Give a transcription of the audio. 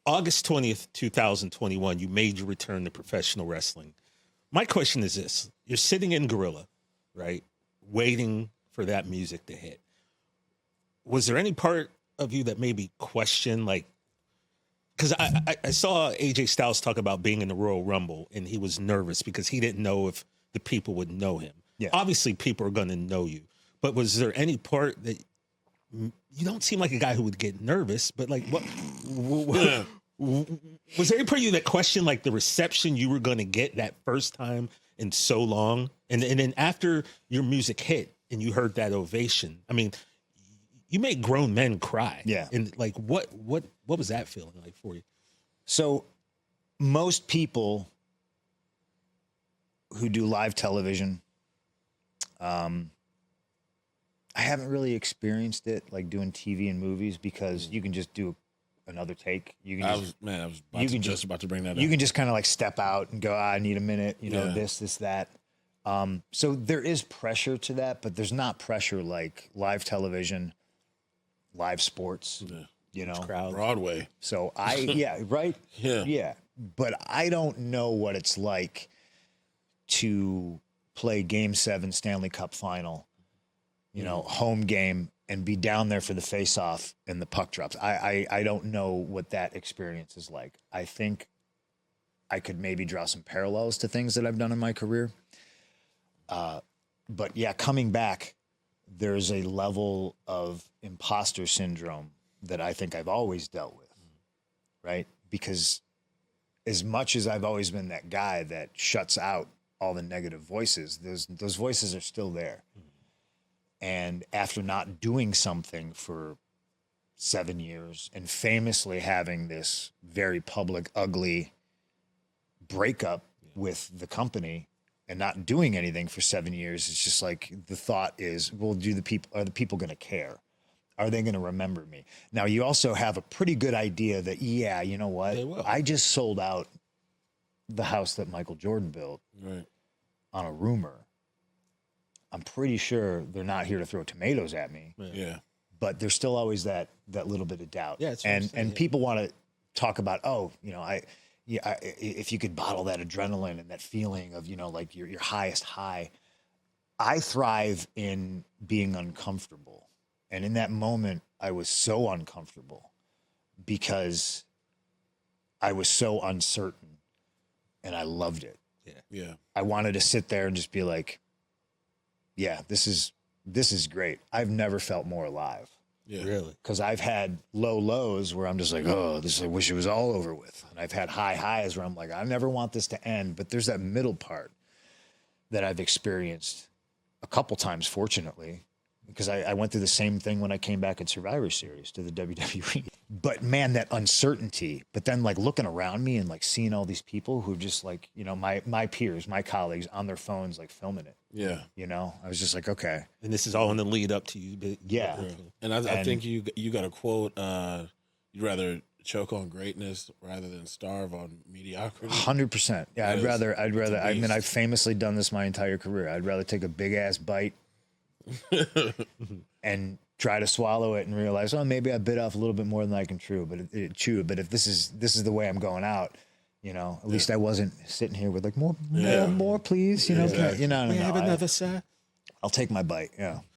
August 20th, 2021, you made your return to professional wrestling. My question is this. You're sitting in Gorilla, right, waiting for that music to hit. Was there any part of you that maybe questioned, like, because I saw AJ Styles talk about being in the Royal Rumble, and he was nervous because he didn't know if the people would know him. Yeah. Obviously, people are going to know you. But was there any part that you don't seem like a guy who would get nervous, but like what was there any part of you that questioned like the reception you were going to get that first time in so long? And then after your music hit and you heard that ovation, I mean, you made grown men cry. Yeah. And like, what was that feeling like for you? So most people who do live television, I haven't really experienced it like doing TV and movies because you can just do another take. You can I was just about to bring that up. You can just kind of like step out and go, I need a minute, this, that. So there is pressure to that, but there's not pressure like live television, live sports, Crowd. Broadway. So right? Yeah. But I don't know what it's like to play Game 7 Stanley Cup final, home game, and be down there for the face-off and the puck drops. I don't know what that experience is like. I think I could maybe draw some parallels to things that I've done in my career. But yeah, coming back, there's a level of imposter syndrome that I think I've always dealt with, right? Because as much as I've always been that guy that shuts out all the negative voices, those voices are still there. And after not doing something for 7 years and famously having this very public, ugly breakup with the company and not doing anything for 7 years, it's just like the thought is, well, are the people going to care? Are they going to remember me? Now, you also have a pretty good idea that, yeah, you know what? They will. I just sold out the house that Michael Jordan built on a rumor. I'm pretty sure they're not here to throw tomatoes at me. Yeah. But there's still always that little bit of doubt. Yeah, and people want to talk about, if you could bottle that adrenaline and that feeling of, like your highest high. I thrive in being uncomfortable. And in that moment, I was so uncomfortable because I was so uncertain and I loved it. Yeah. I wanted to sit there and just be like, yeah, this is great. I've never felt more alive. Yeah. Really? Because I've had low lows where I'm just like, I wish it was all over with. And I've had high highs where I'm like, I never want this to end. But there's that middle part that I've experienced a couple times, fortunately, because I went through the same thing when I came back in Survivor Series to the WWE. But man, that uncertainty, but then like looking around me and like seeing all these people who just like, my peers, my colleagues on their phones, like filming it. Yeah. I was just like, okay. And this is all in the lead up to you. Yeah. And I think you got a quote, you'd rather choke on greatness rather than starve on mediocrity. 100%. Yeah, I'd rather, I mean, I've famously done this my entire career. I'd rather take a big ass bite and try to swallow it and realize, maybe I bit off a little bit more than I can chew. But if this is the way I'm going out, at least I wasn't sitting here with like more, please. May I have another, sir? I'll take my bite. Yeah.